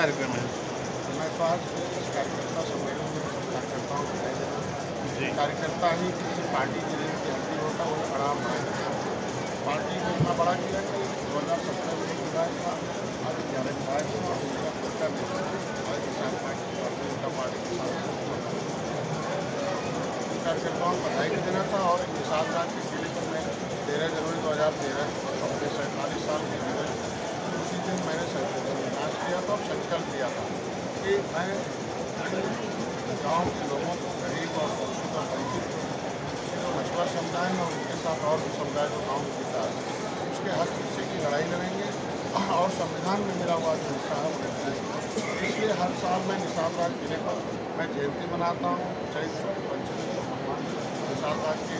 कार्यक्रम है? मैं तो आज इस कार्यकर्ता सम्मेलन में सब कार्यकर्ताओं को कह देना जी। कार्यकर्ता ही किसी पार्टी की रीढ़ की हड्डी होता है, वो खड़ा बनाया पार्टी को इतना बड़ा किया कि 2017 में विधायक था, आज 11 विधायक और उनका खर्चा भी और किसान पार्टी भारतीय जनता पार्टी के साथ कार्यकर्ताओं को बधाई भी देना था। और किसान राज के जिले पर मैं 13 जनवरी 2013 अपने 47 साल के जिले उसी दिन मैंने संन्यास किया था और संकल्प लिया था कि मैं गाँव के लोगों को गरीब और पशु का परिचित मछुआरा समुदाय में और उनके साथ और भी समुदाय जो गाँव में जीता है उसके हक हिस्से की लड़ाई लड़ेंगे और संविधान में मिला हुआ जो हिस्सा है वो लड़ेंगे। इसलिए हर साल मैं निषाद राज जिले पर मैं जयंती मनाता हूँ। चैत्र पंचमी को भगवान निषाद राज के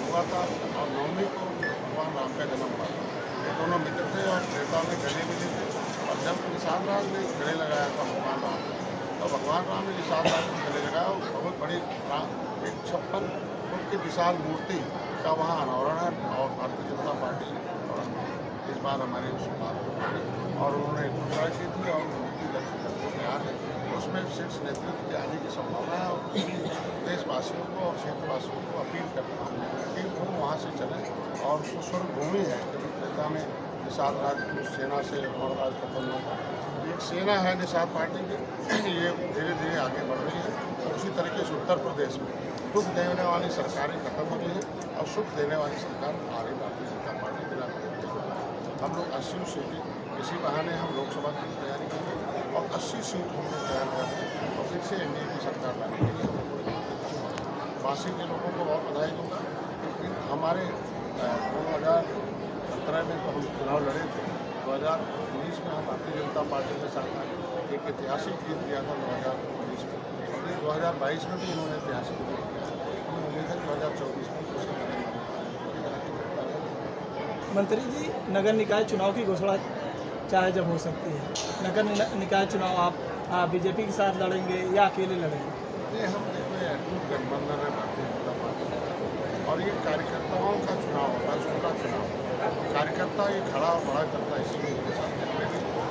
हुआ था और नवमी को भगवान राम का जन्म हुआ था। ये दोनों मित्र थे और त्रेता में गले मिले थे और जब निषाद राज ने गले लगाया था भगवान राम तो भगवान राम ने निषाद राज को गले लगाया और बहुत बड़ी 156 फुट की विशाल मूर्ति का वहाँ अनावरण है और भारतीय जनता पार्टी इस बार हमारे बात और उन्होंने घोषणा की थी और मूर्ति लगभग तैयार है। उसमें शीर्ष नेतृत्व के आने की संभावना है और देशवासियों को और क्षेत्रवासियों को अपील करता हूँ कि वो वहाँ से चलें और उसको स्वर्गभूमि है कभी त्रेता में निषाद राज सेना से राज खत्म होगा। एक सेना है निषाद पार्टी की, ये धीरे धीरे आगे बढ़ रही है और उसी तरीके से उत्तर प्रदेश में दुख देने वाली सरकारें खत्म हो गई है और सुख देने वाली सरकार आ रही भारतीय जनता पार्टी बिना हम लोग 80 सीटें इसी बहाने हम लोकसभा की तैयारी करेंगे और 80 सीट हम लोग तैयार करेंगे और फिर से एनडीए की सरकार लाने के लिए हम लोग वासी के लोगों को बहुत बधाई दूँगा क्योंकि हमारे 2017 में तो हम चुनाव लड़े थे, 2019 में हम भारतीय जनता पार्टी के साथ एक ऐतिहासिक जीत दिया था 2019 में और 2022 में भी इन्होंने ऐतिहासिक जीत दिया। हमें उम्मीद है 2024 में मंत्री जी, नगर निकाय चुनाव की घोषणा चाहे जब हो सकती है, नगर निकाय चुनाव आप बीजेपी के साथ लड़ेंगे या अकेले लड़ेंगे? ये हम देखते हैं गठबंधन है भारतीय जनता पार्टी और ये कार्यकर्ताओं का चुनाव होता है, छोटा चुनाव। कार्यकर्ता ये खड़ा और बड़ा करता है, इसीलिए उनके साथ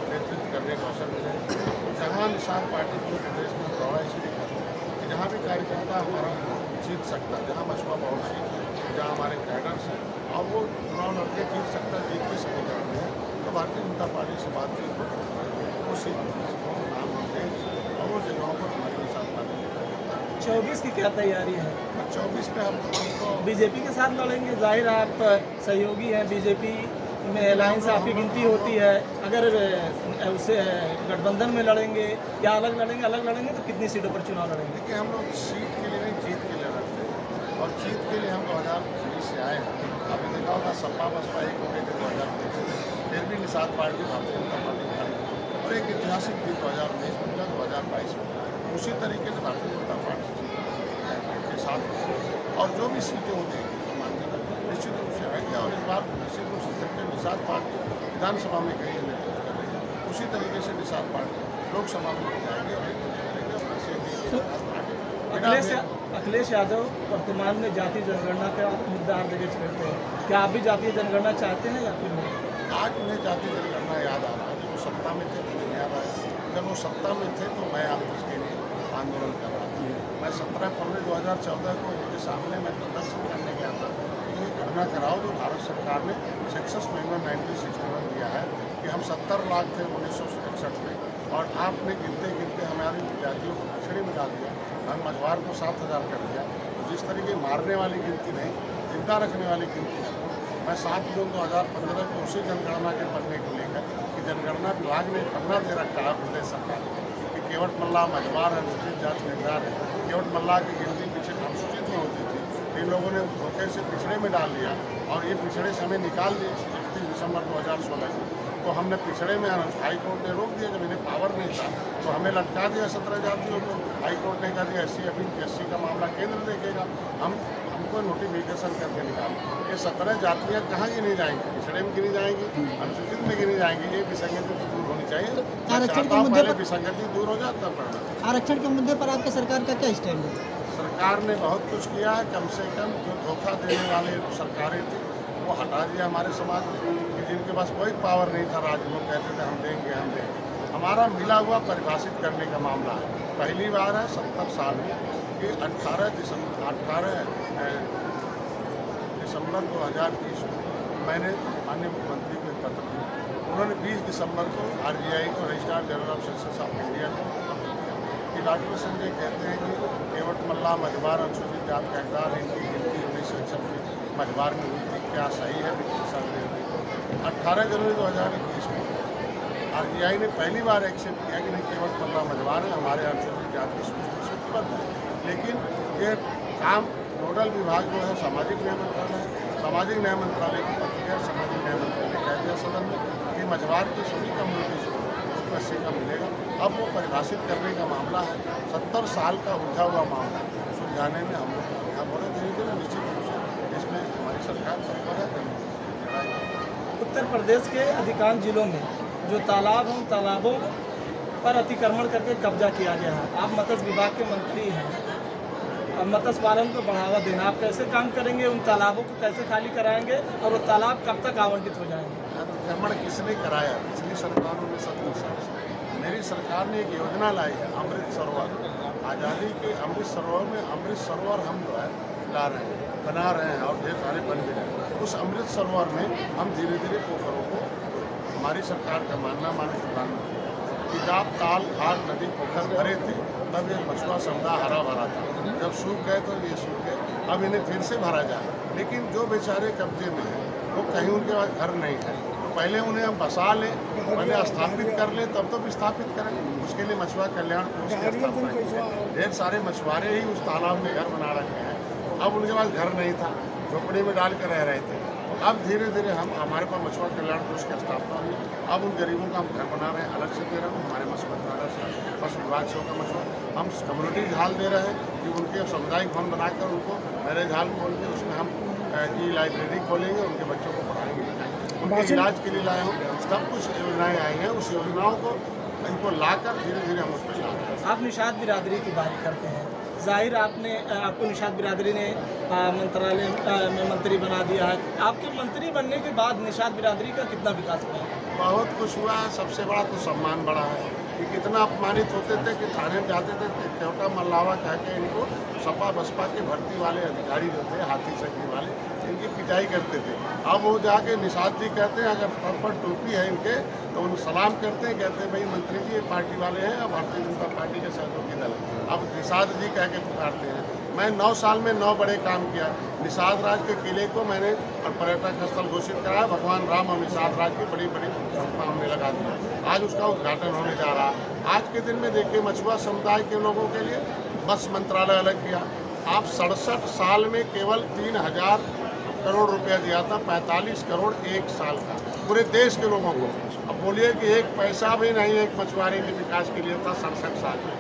नेतृत्व करने का अवसर मिले। जहाँ निषाद पार्टी पूरे प्रदेश में दौड़ा इसलिए करते हैं कि जहाँ भी कार्यकर्ता हमारा जीत सकता है, जहाँ मछुआ बहुत सीट है, जहाँ हमारे कैडर्स हैं और वो चुनाव लड़के जीत सकता है, जीत भी समीकरण में तो भारतीय जनता पार्टी से बातचीत को वो सीट नाम हम देंगे और वो जगहों पर हमारे साथ बातें 24 की क्या तैयारी है? 24 में हम तो बीजेपी के साथ लड़ेंगे, जाहिर आप सहयोगी हैं, बीजेपी में अलायंस आपकी गिनती होती है, अगर उससे गठबंधन में लड़ेंगे या अलग लड़ेंगे तो कितनी सीटों पर चुनाव लड़ेंगे? देखिए हम लोग सीट के लिए नहीं जीत के लिए लड़ते हैं और जीत के लिए हम 2019 से आए हैं। आपने देखा होगा सपा बसपा एक हो गए थे 2023 फिर भी निषाद पार्टी भारतीय जनता पार्टी खड़ी और एक ऐतिहासिक जीत 2019 में मिला, 2022 में उसी तरीके से भारतीय जनता पार्टी के साथ और जो भी सीटें होती हैं निश्चित रूप से आएंगे और इस बार निश्चित रूप से निषाद पार्टी विधानसभा में गई है नेतृत्व कर रही है, उसी तरीके से निषाद पार्टी लोकसभा में जाएंगे और अखिलेश यादव वर्तमान में जातीय जनगणना का मुद्दा हर जगह छेड़ते हैं, क्या आप भी जातीय जनगणना चाहते हैं या फिर नहीं? आज उन्हें जातीय जनगणना याद आ रहा है, जब वो सत्ता में थे तो नहीं याद आया। जब वो सत्ता में थे तो मैं आप उसके लिए आंदोलन कर रहा था। मैं 17 फरवरी 2014 को उनके सामने मैं प्रदर्शन करने गया था ये गणना कराओ जो भारत सरकार ने सेंसस अमेंडमेंट 1961 दिया है कि हम 70 लाख थे 1961 में और आपने गिनते गिनते हमारी जातियों को पिछड़े में डाल दिया, हम मझवार को 7000 कर दिया। तो जिस तरीके मारने वाली गिनती नहीं, जिंदा रखने वाली गिनती है। मैं 7 जून 2015 को उसी जनगणना के पन्ने को लेकर कि जनगणना विभाग ने पन्ना दे रखा है प्रदेश सरकार कि केवट मल्लाह मझवार अनुसूचित जाति निर्धार है, केवट मल्लाह की गिनती पीछे अनुसूचित में होती थी, इन लोगों ने धोखे से पिछड़े में डाल दिया और ये पिछड़े से हमें निकाल दिए 31 दिसंबर 2016 को। तो हमने पिछड़े में हाई कोर्ट ने रोक दिया, जब इन्हें पावर नहीं था तो हमें लटका दिया 17 जातियों को। हाई कोर्ट ने कहा दिया SC का मामला केंद्र देखेगा, हमको नोटिफिकेशन करके निकाल। ये 17 जातियाँ कहाँ गिनी जाएंगी? पिछड़े में गिनी जाएंगी, अनुसूचित में गिनी जाएंगी। ये विसंगति तो दूर होनी चाहिए। आरक्षण के मुद्दे पर विसंगति दूर हो जाता है। आरक्षण के मुद्दे पर आपके सरकार का क्या स्टैंड है? सरकार ने बहुत कुछ किया है, कम से कम जो धोखा देने वाले सरकारें थी वो हटा दिया हमारे समाज में कि जिनके पास कोई पावर नहीं था, राज्य लोग कहते थे हम देंगे। हमारा मिला हुआ परिभाषित करने का मामला है। पहली बार है 70 साल में कि 18 दिसंबर 2020 को मैंने माननीय मुख्यमंत्री को एक पत्र दिया। उन्होंने 20 दिसंबर को RBI को registrar general of sessions of India को पत्र दिया कि डॉक्टर संजय कहते हैं कि केवट मल्ला मझवार अनुसूचित जाति का हकदार है, इनकी गिनती 1961 में मझवार में हुई थी, क्या सही है? 18 जनवरी 2021 को RBI ने पहली बार एक्सेप्ट किया कि नहीं, केवट मल्ला मझवार है, हमारे अनुसूचित जाति की सूचीबद्ध है। लेकिन ये काम नोडल विभाग जो है सामाजिक न्याय मंत्रालय है। सामाजिक न्याय मंत्रालय की प्रतिक्रिया सामाजिक न्याय मंत्रालय कह दिया सदन में कि मझवार की सभी कम्युनिटीज को उसको हिस्से का मिलेगा। अब वो परिभाषित करने का मामला है, 70 साल का उलझा हुआ मामला सुलझाने में हम लोग कामयाब हो रहे हैं। धीरे धीरे निश्चित रूप से इसमें हमारी सरकार तत्पर है। उत्तर प्रदेश के अधिकांश जिलों में जो तालाब हैं, तालाबों पर अतिक्रमण करके कब्जा किया गया है। आप मत्स्य विभाग के मंत्री हैं, अब मत्स्य पालन को बढ़ावा देना, आप कैसे काम करेंगे? उन तालाबों को कैसे खाली कराएंगे और वो तालाब कब तक आवंटित हो जाएंगे? अतिक्रमण किसने कराया? पिछली सरकारों ने 70 साल से। मेरी सरकार ने एक योजना लाई है, अमृत सरोवर। आज़ादी के अमृत सरोवर में अमृत सरोवर हम जो है ला रहे हैं, बना रहे हैं और ढेर सारे बन भी रहे हैं। उस अमृत सरोवर में हम धीरे धीरे पोखरों को, हमारी सरकार का मानना माने प्रधानमंत्री कि जब ताल खाल नदी पोखर भरे थे तब ये मछुआ समुदाय हरा भरा था। जब सूख गए तो ये सूख गए, अब इन्हें फिर से भरा जाए। लेकिन जो बेचारे कब्जे में हैं वो कहीं उनके पास घर नहीं है, तो पहले उन्हें हम बसा लें, पहले स्थापित कर लें, तब तो विस्थापित करें। उसके लिए मछुआ कल्याण कोष की स्थापना की है। ढेर सारे मछुआरे ही उस तालाब में घर बना रखे हैं। अब उनके पास घर नहीं था, झोपड़ी में डाल कर रह रहे थे। तो अब धीरे धीरे हमारे पास मछुआ कल्याण कोष की स्थापना हुई। अब उन गरीबों का हम घर बना रहे हैं, अलग से दे रहे हैं। हमारे मत्स्य मंत्रालय से मत्स्य विभाग से होगा मछुआ, हम कम्युनिटी हाल दे रहे हैं कि उनके सामुदायिक भवन बनाकर उनको मैरिज हाल खोल के उसमें हम की लाइब्रेरी खोलेंगे, उनके बच्चों को पढ़ाएंगे, उनके इलाज के लिए लाए हों। सब कुछ योजनाएँ आई हैं, उस योजनाओं को इनको लाकर धीरे धीरे हम उस पर ला रहे हैं। आप निषाद बिरादरी की बात करते हैं, जाहिर आपको निषाद बिरादरी ने मंत्रालय में मंत्री बना दिया है। आपके मंत्री बनने के बाद निषाद बिरादरी का कितना विकास हुआ? बहुत कुछ हुआ है। सबसे बड़ा तो सम्मान बढ़ा है कि कितना अपमानित होते थे कि थाने में जाते थे, केवटा मल्लावा कह के इनको सपा बसपा के भर्ती वाले अधिकारी जो थे, हाथी चक्की वाले, इनकी पिटाई करते थे। अब वो जाके निषाद जी कहते हैं, अगर सर पर टोपी है इनके तो उन सलाम करते हैं, कहते हैं भाई मंत्री जी ये पार्टी वाले हैं और भारतीय जनता पार्टी के सहयोगी दल है। अब निषाद जी कह के पुकारते हैं। मैं 9 साल में 9 बड़े काम किया। निषाद राज के किले को मैंने और पर्यटक स्थल घोषित कराया। भगवान राम और निषाद राज की बड़ी बड़ी प्रतिमा हमने लगा दिया। आज उसका उद्घाटन होने जा रहा है। आज के दिन में देखिए मछुआ समुदाय के लोगों के लिए मत्स्य मंत्रालय अलग किया। आप 67 साल में केवल 3000 करोड़ रुपया दिया था, 45 करोड़ एक साल का पूरे देश के लोगों को। अब बोलिए कि एक पैसा भी नहीं एक मछुआरे के विकास के लिए था 67 साल में।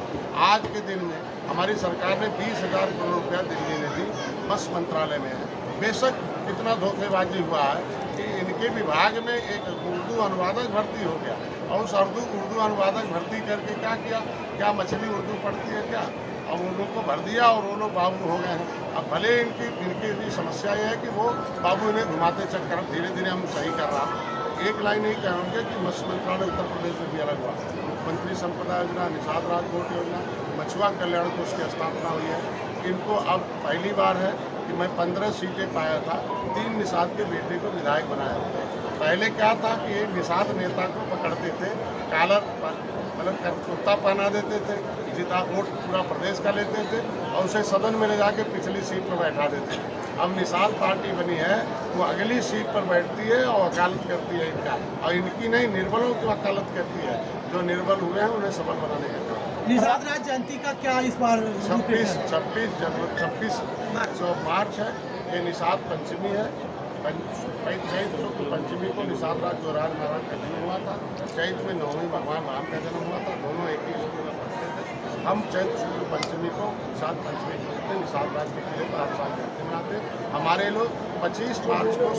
आज के दिन में हमारी सरकार ने 20,000 करोड़ रुपया दिल्ली ने दी, मत्स्य मंत्रालय में है। बेशक कितना धोखेबाजी हुआ है कि इनके विभाग में एक उर्दू अनुवादक भर्ती हो गया और उस उर्दू अनुवादक भर्ती करके क्या किया, क्या मछली उर्दू पढ़ती है क्या? अब उन लोग को भर दिया और वो लोग बाबू हो गए हैं। अब भले इनकी भी समस्या ये है कि वो बाबू इन्हें घुमाते चक्कर, धीरे धीरे हम सही कर रहा हूँ। एक लाइन ही कहेंगे कि मत्स्य मंत्रालय उत्तर प्रदेश में भी अलग हुआ। मुख्यमंत्री संपदा योजना, निषाद राजकोट योजना, मछुआ कल्याण कोष की स्थापना हुई है। इनको अब पहली बार है कि मैं 15 सीटें पाया था, 3 निषाद के बेटे को विधायक बनाया। पहले क्या था कि एक निषाद नेता को पकड़ते थे, कालर मतलब कुर्ता पहना देते थे, जितना वोट पूरा प्रदेश का लेते थे और उसे सदन में ले जाके पिछली सीट पर बैठा देते थे। अब निषाद पार्टी बनी है, वो अगली सीट पर बैठती है और वकालत करती है इनका, और इनकी नहीं निर्बलों की वकालत करती है। जो निर्बल हुए हैं उन्हें सबल बनाने का काम। निषाद राज जयंती का क्या इस बार 26 मार्च है, ये निषाद पंचमी है। चैत शुक्ल पंचमी को निषाद राज जो राजनारायण का जन्म हुआ था, चैत में 9वीं भगवान राम का जन्म हुआ था। दोनों एक ही स्कूल में पढ़ते थे। हम चैत शुक्ल पंचमी को निषाद पंचमी के निषाद राज के किले पर हर साल जयंती मनाते हैं। हमारे लोग 25 मार्च को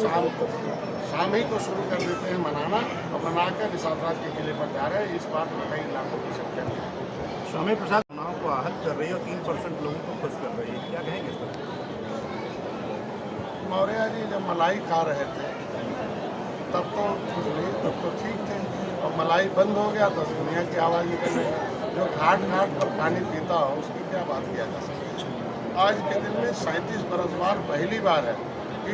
शाम ही को शुरू कर देते हैं मनाना और मनाकर निषाद राज के किले पर जा रहे हैं। इस बार कई लाखों की संख्या में स्वामी प्रसाद चुनाव को आहत कर रही है और 3% लोगों को खुश कर रही है, क्या कहेंगे इस पर? मौर्य जी जब मलाई खा रहे थे तब तो कुछ नहीं, तब तो ठीक थे। और मलाई बंद हो गया तो दुनिया की आवाज़ निकल गई। जो घाट घाट पर पानी पीता हो उसकी क्या बात किया जा सकता। आज के दिन में 37 बरस बाद पहली बार है कि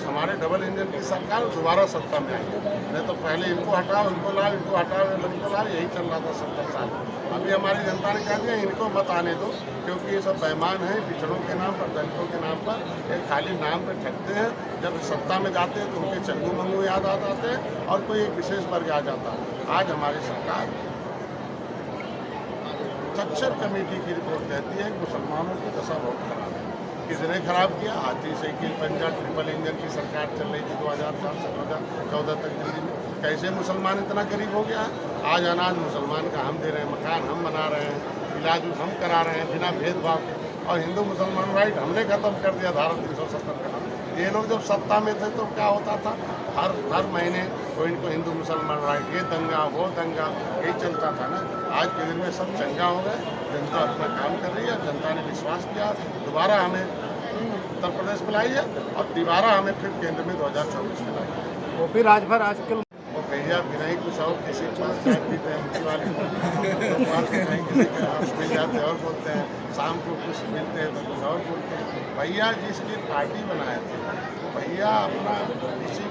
हमारे डबल इंजन की सरकार दोबारा सत्ता में आई है। नहीं तो पहले इनको हटाओ इनको लाओ, इनको हटाओ इनको लाओ, यही चल रहा था 70 साल। अभी हमारी जनता ने कह दिया इनको मत आने दो, क्योंकि ये सब बेईमान हैं, पिछड़ों के नाम पर, दलितों के नाम पर, एक खाली नाम पर ठगते हैं। जब सत्ता में जाते हैं तो उनके चंगू मंगू याद आ जाते हैं और कोई एक विशेष वर्ग आ जाता है। आज हमारी सरकार सच्चर कमेटी की रिपोर्ट कहती है कि मुसलमानों की दशा बहुत खराब है। किसने खराब किया? हाथी साइकिल पंजा ट्रिपल इंजन की सरकार चल रही थी 2004 से 2014 तक दिल्ली में। कैसे मुसलमान इतना गरीब हो गया? आज अनाज मुसलमान का हम दे रहे हैं, मकान हम बना रहे हैं, इलाज हम करा रहे हैं बिना भेदभाव के। और हिंदू मुसलमान राइट हमने ख़त्म कर दिया धारा 370 का। ये लोग जब सत्ता में थे तो क्या होता था? हर महीने कोई इनको हिंदू मुसलमान राइट, ये दंगा वो दंगा, यही चलता था ना। आज के दिन में सब चंगा हो गए, जनता अपना काम कर रही है, जनता ने विश्वास किया, दोबारा हमें उत्तर प्रदेश में लाई है और दोबारा हमें फिर केंद्र में 2024 में लाई है। वो भी राजभर आजकल वो भैया बिना ही कुछ और किसी के पास चाय पीते हैं, मुझे वाले पास नहीं किसी के आप मिल जाते और बोलते हैं, शाम को कुछ मिलते हैं तो कुछ और बोलते हैं। भैया जिसकी पार्टी बनाए थे वो भैया अपना किसी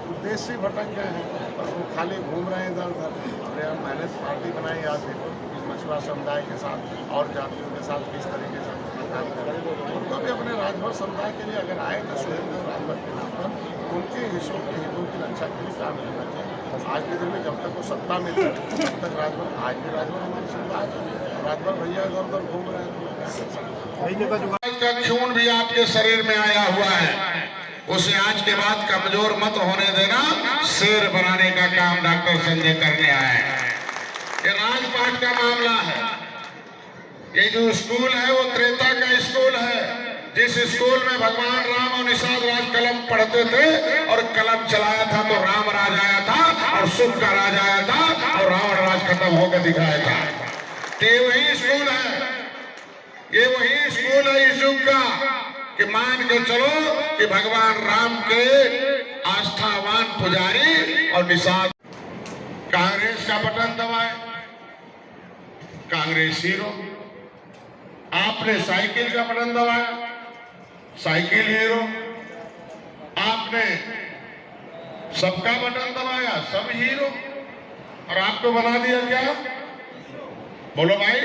उद्देश्य से भटक गए हैं, बस वो खाली घूम रहे हैं इधर उधर। अरे यार मैंने पार्टी बनाई, आज देखो मछुआ समुदाय के साथ और जातियों के साथ किस तरीके से काम कर रहे हैं। उनको भी अपने राजभर समुदाय के लिए अगर आए तो सुरेंद्र राजभर के नाम पर उनके हिस्सों की रक्षा के लिए काम करना चाहिए। आज के दिन में जब तक वो सत्ता में थे तब तक राजभर, आज भी राजभर हमारे समुदाय है, राजभर भैया इधर उधर घूम रहे हैं तो क्या कर सकते हैं। का खून भी आपके शरीर में आया हुआ है, उसे आज के बाद कमजोर मत होने देना। शेर बनाने का काम डॉक्टर संजय करने आए हैं। ये राजपाट का मामला है। ये जो स्कूल है वो त्रेता का स्कूल है, जिस स्कूल में भगवान राम और निषाद राज कलम पढ़ते थे और कलम चलाया था तो राम राज आया था और सुख का राज आया था और रावण राज खत्म होकर दिखाया था। तो ये वही स्कूल है, ये वही स्कूल है इस युग का कि मान के चलो कि भगवान राम के आस्थावान पुजारी और निषाद। कांग्रेस का बटन दबाए, कांग्रेस हीरो। आपने साइकिल का बटन दबाया, साइकिल हीरो। आपने सबका बटन दबाया, सब हीरो। और आपको बना दिया क्या? बोलो भाई।